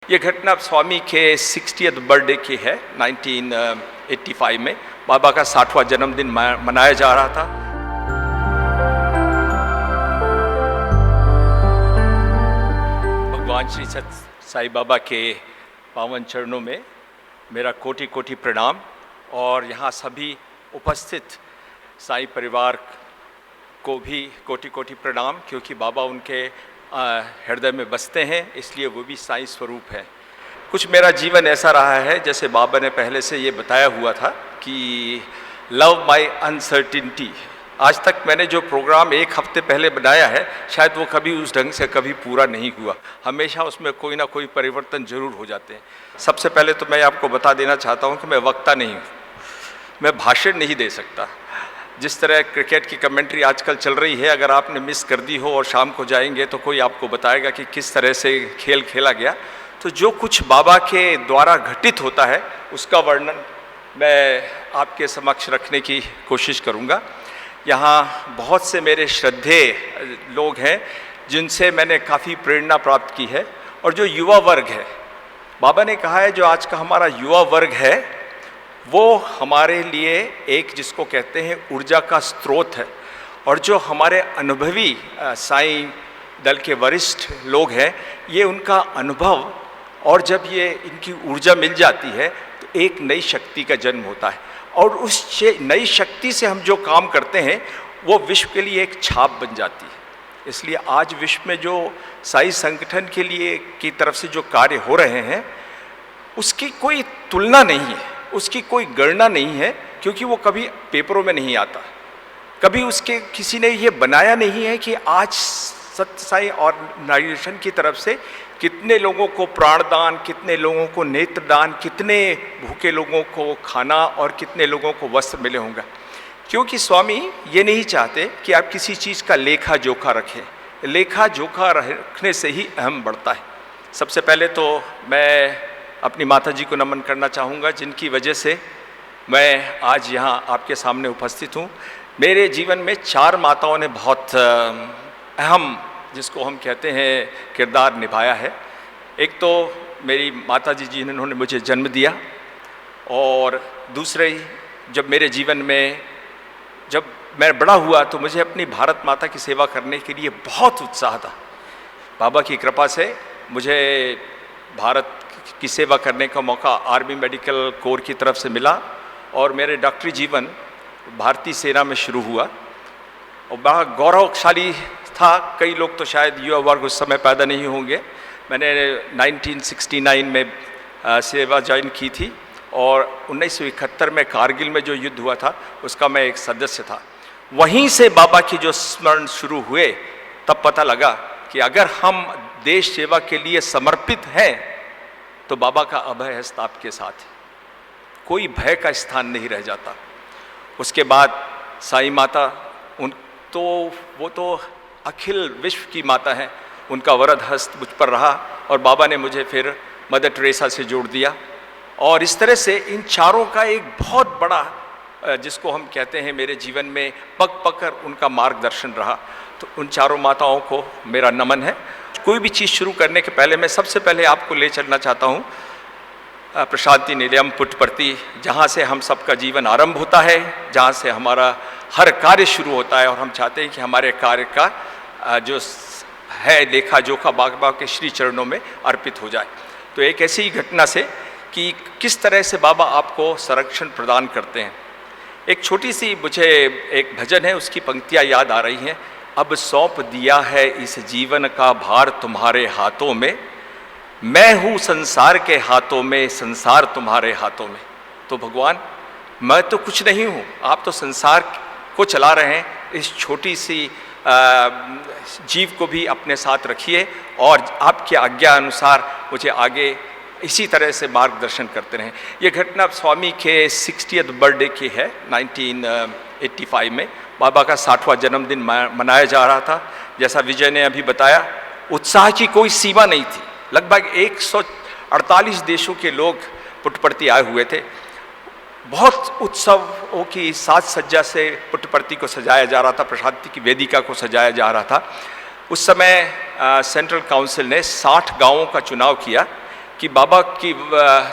ये घटना स्वामी के 60th बर्थडे की है। 1985 में बाबा का 60वां जन्मदिन मनाया जा रहा था। भगवान श्री सत्य साईं बाबा के पावन चरणों में मेरा कोटि कोटि प्रणाम और यहाँ सभी उपस्थित साईं परिवार को भी कोटि कोटि प्रणाम, क्योंकि बाबा उनके हृदय में बसते हैं, इसलिए वो भी साईं स्वरूप है। कुछ मेरा जीवन ऐसा रहा है, जैसे बाबा ने पहले से ये बताया हुआ था कि लव माई अनसर्टिनिटी। आज तक मैंने जो प्रोग्राम एक हफ्ते पहले बनाया है, शायद वो कभी उस ढंग से कभी पूरा नहीं हुआ। हमेशा उसमें कोई ना कोई परिवर्तन जरूर हो जाते हैं। सबसे पहले तो मैं आपको बता देना चाहता हूँ कि मैं वक्ता नहीं हूँ, मैं भाषण नहीं दे सकता। जिस तरह क्रिकेट की कमेंट्री आजकल चल रही है, अगर आपने मिस कर दी हो और शाम को जाएंगे तो कोई आपको बताएगा कि किस तरह से खेल खेला गया। तो जो कुछ बाबा के द्वारा घटित होता है उसका वर्णन मैं आपके समक्ष रखने की कोशिश करूँगा। यहाँ बहुत से मेरे श्रद्धेय लोग हैं जिनसे मैंने काफ़ी प्रेरणा प्राप्त की है। और जो युवा वर्ग है, बाबा ने कहा है जो आज का हमारा युवा वर्ग है वो हमारे लिए एक जिसको कहते हैं ऊर्जा का स्रोत है। और जो हमारे अनुभवी साईं दल के वरिष्ठ लोग हैं, ये उनका अनुभव और जब ये इनकी ऊर्जा मिल जाती है तो एक नई शक्ति का जन्म होता है। और उस नई शक्ति से हम जो काम करते हैं वो विश्व के लिए एक छाप बन जाती है। इसलिए आज विश्व में जो साईं संगठन के लिए की तरफ से जो कार्य हो रहे हैं उसकी कोई तुलना नहीं है, उसकी कोई गणना नहीं है, क्योंकि वो कभी पेपरों में नहीं आता। कभी उसके किसी ने ये बनाया नहीं है कि आज सत्य साईं ऑर्गेनाइजेशन की तरफ से कितने लोगों को प्राणदान, कितने लोगों को नेत्रदान, कितने भूखे लोगों को खाना और कितने लोगों को वस्त्र मिले होंगे। क्योंकि स्वामी ये नहीं चाहते कि आप किसी चीज़ का लेखा जोखा रखें। लेखा जोखा रखने से ही अहम बढ़ता है। सबसे पहले तो मैं अपनी माता जी को नमन करना चाहूँगा, जिनकी वजह से मैं आज यहाँ आपके सामने उपस्थित हूँ। मेरे जीवन में 4 माताओं ने बहुत अहम, जिसको हम कहते हैं, किरदार निभाया है। एक तो मेरी माता जी जिन्होंने मुझे जन्म दिया, और दूसरे जब मेरे जीवन में जब मैं बड़ा हुआ तो मुझे अपनी भारत माता की सेवा करने के लिए बहुत उत्साह था। बाबा की कृपा से मुझे भारत की सेवा करने का मौका आर्मी मेडिकल कोर की तरफ से मिला और मेरे डॉक्टरी जीवन भारतीय सेना में शुरू हुआ और बड़ा गौरवशाली था। कई लोग तो शायद युवा वर्ग उस समय पैदा नहीं होंगे। मैंने 1969 में सेवा ज्वाइन की थी और 1971 में कारगिल में जो युद्ध हुआ था उसका मैं एक सदस्य था। वहीं से बाबा की जो स्मरण शुरू हुए, तब पता लगा कि अगर हम देश सेवा के लिए समर्पित हैं तो बाबा का अभय हस्त आपके साथ है, कोई भय का स्थान नहीं रह जाता। उसके बाद साईं माता वो तो अखिल विश्व की माता हैं, उनका वरद हस्त मुझ पर रहा और बाबा ने मुझे फिर मदर टेरेसा से जोड़ दिया। और इस तरह से इन चारों का एक बहुत बड़ा, जिसको हम कहते हैं, मेरे जीवन में पग पग कर उनका मार्गदर्शन रहा। तो उन चारों माताओं को मेरा नमन है। कोई भी चीज़ शुरू करने के पहले मैं सबसे पहले आपको ले चलना चाहता हूँ प्रशांति निलयम पुट्टपर्ती, जहाँ से हम सबका जीवन आरंभ होता है, जहाँ से हमारा हर कार्य शुरू होता है। और हम चाहते हैं कि हमारे कार्य का जो है लेखा जोखा बाबा के श्री चरणों में अर्पित हो जाए। तो एक ऐसी ही घटना से कि किस तरह से बाबा आपको संरक्षण प्रदान करते हैं, एक छोटी सी मुझे एक भजन है, उसकी पंक्तियाँ याद आ रही हैं। अब सौंप दिया है इस जीवन का भार तुम्हारे हाथों में, मैं हूँ संसार के हाथों में, संसार तुम्हारे हाथों में। तो भगवान, मैं तो कुछ नहीं हूँ, आप तो संसार को चला रहे हैं। इस छोटी सी जीव को भी अपने साथ रखिए और आपकी आज्ञा अनुसार मुझे आगे इसी तरह से मार्गदर्शन करते रहें। ये घटना स्वामी के 60th बर्थडे की है। 1985 में बाबा का 60वां जन्मदिन मनाया जा रहा था। जैसा विजय ने अभी बताया, उत्साह की कोई सीमा नहीं थी। लगभग 148 देशों के लोग पुट्टपर्ती आए हुए थे। बहुत उत्सवों की साज सज्जा से पुट्टपर्ती को सजाया जा रहा था, प्रशांति की वेदिका को सजाया जा रहा था। उस समय सेंट्रल काउंसिल ने 60 गांवों का चुनाव किया कि बाबा की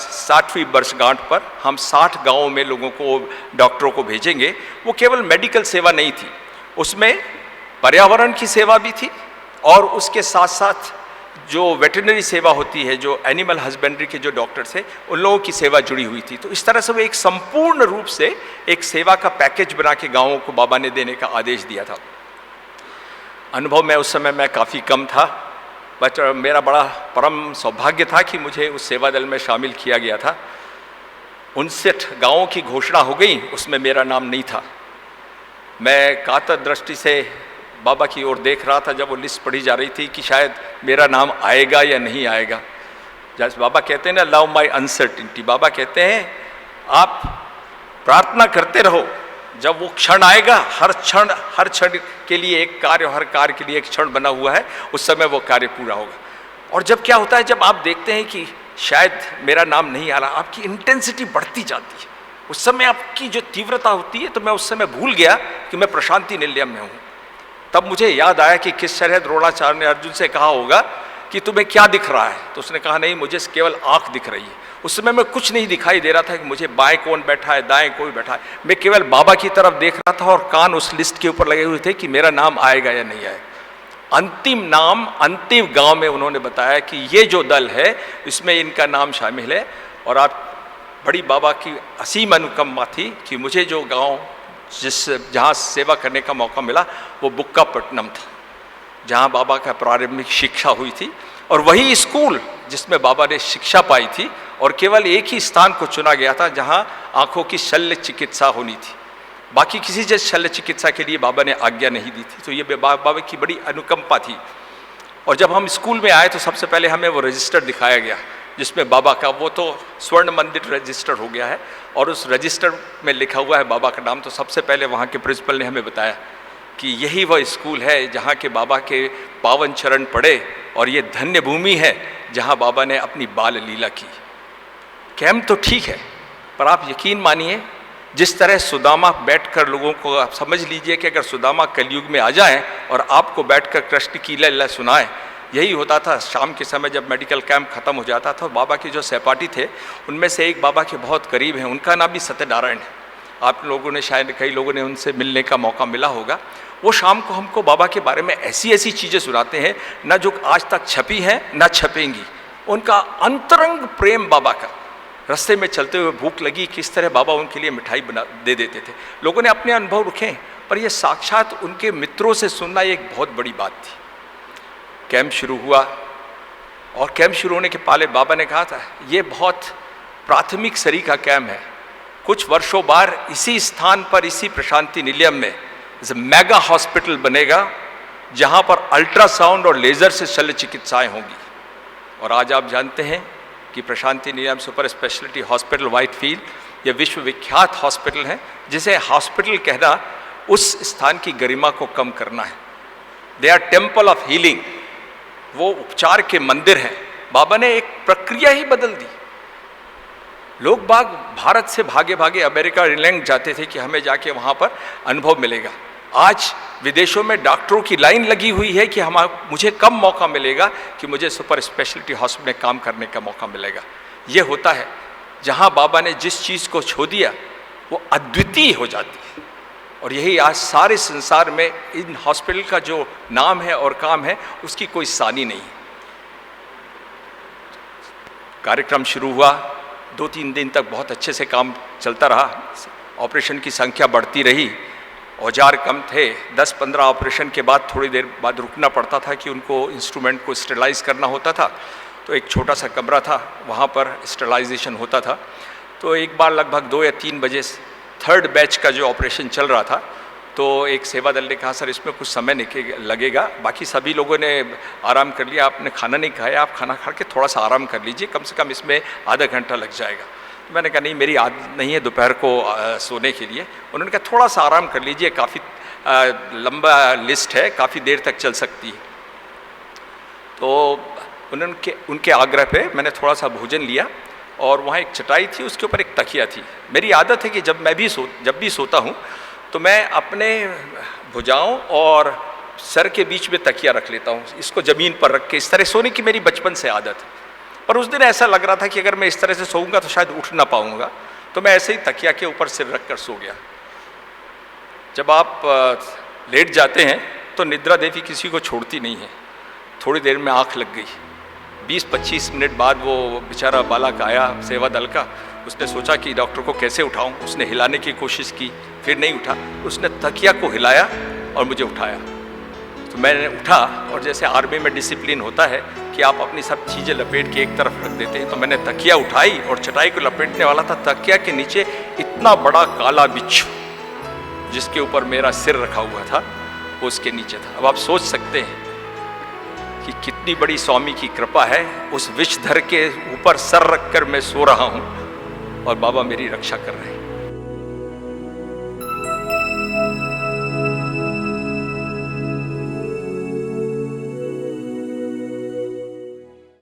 60वीं वर्षगांठ पर हम 60 गांवों में लोगों को, डॉक्टरों को भेजेंगे। वो केवल मेडिकल सेवा नहीं थी, उसमें पर्यावरण की सेवा भी थी और उसके साथ साथ जो वेटरनरी सेवा होती है, जो एनिमल हस्बेंड्री के जो डॉक्टर थे, उन लोगों की सेवा जुड़ी हुई थी। तो इस तरह से वो एक संपूर्ण रूप से एक सेवा का पैकेज बना के गाँवों को बाबा ने देने का आदेश दिया था। अनुभव में उस समय मैं काफ़ी कम था, बट मेरा बड़ा परम सौभाग्य था कि मुझे उस सेवा दल में शामिल किया गया था। 59 गाँवों की घोषणा हो गई, उसमें मेरा नाम नहीं था। मैं कातर दृष्टि से बाबा की ओर देख रहा था जब वो लिस्ट पढ़ी जा रही थी कि शायद मेरा नाम आएगा या नहीं आएगा। जैसे बाबा कहते हैं ना, लव माई अनसर्टिनिटी, बाबा कहते हैं आप प्रार्थना करते रहो, जब वो क्षण आएगा, हर क्षण के लिए एक कार्य, हर कार्य के लिए एक क्षण बना हुआ है, उस समय वो कार्य पूरा होगा। और जब क्या होता है, जब आप देखते हैं कि शायद मेरा नाम नहीं आ रहा, आपकी इंटेंसिटी बढ़ती जाती है, उस समय आपकी जो तीव्रता होती है। तो मैं उस समय भूल गया कि मैं प्रशांति निलयम में हूँ। तब मुझे याद आया कि किस तरह द्रोणाचार्य ने अर्जुन से कहा होगा कि तुम्हें क्या दिख रहा है, तो उसने कहा नहीं, मुझे केवल आँख दिख रही है। उस समय मैं कुछ नहीं दिखाई दे रहा था कि मुझे बाएं कौन बैठा है, दाएं कोई बैठा है, मैं केवल बाबा की तरफ देख रहा था और कान उस लिस्ट के ऊपर लगे हुए थे कि मेरा नाम आएगा या नहीं आएगा। अंतिम नाम अंतिम गांव में उन्होंने बताया कि ये जो दल है इसमें इनका नाम शामिल है। और आप बड़ी बाबा की असीम अनुकंपा थी कि मुझे जो गांव जहाँ सेवा करने का मौका मिला वो बुक्कापट्टनम था, जहाँ बाबा का प्रारंभिक शिक्षा हुई थी, और वही स्कूल जिसमें बाबा ने शिक्षा पाई थी। और केवल एक ही स्थान को चुना गया था जहाँ आँखों की शल्य चिकित्सा होनी थी, बाकी किसी जैसे शल्य चिकित्सा के लिए बाबा ने आज्ञा नहीं दी थी। तो ये बाबा की बड़ी अनुकंपा थी। और जब हम स्कूल में आए तो सबसे पहले हमें वो रजिस्टर दिखाया गया जिसमें बाबा का, वो तो स्वर्ण मंदिर रजिस्टर हो गया है, और उस रजिस्टर में लिखा हुआ है बाबा का नाम। तो सबसे पहले वहाँ के प्रिंसिपल ने हमें बताया कि यही वह स्कूल है जहाँ के बाबा के पावन चरण पड़े, और ये धन्य भूमि है जहाँ बाबा ने अपनी बाल लीला की। कैंप तो ठीक है, पर आप यकीन मानिए, जिस तरह सुदामा बैठकर लोगों को, आप समझ लीजिए कि अगर सुदामा कलयुग में आ जाएं और आपको बैठकर कृष्ण की लीला सुनाएं, यही होता था। शाम के समय जब मेडिकल कैंप खत्म हो जाता था, बाबा के जो सहपाठी थे उनमें से एक बाबा के बहुत करीब हैं, उनका नाम भी सत्यनारायण है। आप लोगों ने शायद, कई लोगों ने उनसे मिलने का मौका मिला होगा। वो शाम को हमको बाबा के बारे में ऐसी ऐसी चीज़ें सुनाते हैं ना जो आज तक छपी हैं ना छपेंगी। उनका अंतरंग प्रेम बाबा का, रास्ते में चलते हुए भूख लगी, किस तरह बाबा उनके लिए मिठाई बना दे देते थे। लोगों ने अपने अनुभव रखे, पर यह साक्षात उनके मित्रों से सुनना एक बहुत बड़ी बात थी। कैंप शुरू हुआ, और कैंप शुरू होने के पहले बाबा ने कहा था ये बहुत प्राथमिक सरी का कैंप है। कुछ वर्षों बाद इसी स्थान पर, इसी प्रशांति निलयम में मेगा हॉस्पिटल बनेगा जहां पर अल्ट्रासाउंड और लेजर से शल्य चिकित्साएं होंगी। और आज आप जानते हैं कि Prasanthi Nilayam super speciality hospital Whitefield ये विश्व विख्यात हॉस्पिटल है, जिसे हॉस्पिटल कहना उस स्थान की गरिमा को कम करना है। They are temple of healing, वो उपचार के मंदिर हैं। बाबा ने एक प्रक्रिया ही बदल दी। लोग बाग भारत से भागे भागे अमेरिका, इंग्लैंड जाते थे कि हमें जाके वहाँ पर अनुभव मिलेगा। आज विदेशों में डॉक्टरों की लाइन लगी हुई है कि मुझे कब मौका मिलेगा कि मुझे सुपर स्पेशलिटी हॉस्पिटल में काम करने का मौका मिलेगा। ये होता है जहाँ बाबा ने जिस चीज़ को छो दिया वो अद्वितीय हो जाती है। और यही आज सारे संसार में इन हॉस्पिटल का जो नाम है और काम है उसकी कोई सानी नहीं। कार्यक्रम शुरू हुआ, 2-3 दिन तक बहुत अच्छे से काम चलता रहा। ऑपरेशन की संख्या बढ़ती रही, औजार कम थे। 10-15 ऑपरेशन के बाद थोड़ी देर बाद रुकना पड़ता था कि उनको इंस्ट्रूमेंट को स्टेलाइज करना होता था। तो एक छोटा सा कमरा था, वहाँ पर स्टेलाइजेशन होता था। तो एक बार लगभग 2 या 3 बजे थर्ड बैच का जो ऑपरेशन चल रहा था, तो एक सेवा दल ने कहा सर इसमें कुछ समय लगेगा। बाकी सभी लोगों ने आराम कर लिया, आपने खाना नहीं खाया, आप खाना खा के थोड़ा सा आराम कर लीजिए, कम से कम इसमें आधा घंटा लग जाएगा। तो मैंने कहा नहीं, मेरी आदत नहीं है दोपहर को सोने के लिए। उन्होंने कहा थोड़ा सा आराम कर लीजिए, काफ़ी लंबा लिस्ट है, काफ़ी देर तक चल सकती है। तो उनके आग्रह पे मैंने थोड़ा सा भोजन लिया, और वहाँ एक चटाई थी, उसके ऊपर एक तकिया थी। मेरी आदत है कि जब भी सोता हूँ तो मैं अपने भुजाओं और सर के बीच में तकिया रख लेता हूँ, इसको ज़मीन पर रख के। इस तरह सोने की मेरी बचपन से आदत है। पर उस दिन ऐसा लग रहा था कि अगर मैं इस तरह से सोऊंगा तो शायद उठ ना पाऊंगा, तो मैं ऐसे ही तकिया के ऊपर सिर रख कर सो गया। जब आप लेट जाते हैं तो निद्रा देवी किसी को छोड़ती नहीं है। थोड़ी देर में आंख लग गई। 20-25 मिनट बाद वो बेचारा बालक आया सेवा दल का। उसने सोचा कि डॉक्टर को कैसे उठाऊं। उसने हिलाने की कोशिश की, फिर नहीं उठा। उसने तकिया को हिलाया और मुझे उठाया। तो मैंने उठा, और जैसे आर्मी में डिसिप्लिन होता है कि आप अपनी सब चीज़ें लपेट के एक तरफ रख देते हैं, तो मैंने तकिया उठाई और चटाई को लपेटने वाला था। तकिया के नीचे इतना बड़ा काला बिच्छू जिसके ऊपर मेरा सिर रखा हुआ था, वो उसके नीचे था। अब आप सोच सकते हैं कि कितनी बड़ी स्वामी की कृपा है। उस विषधर के ऊपर सर रखकर मैं सो रहा हूँ और बाबा मेरी रक्षा कर रहे हैं।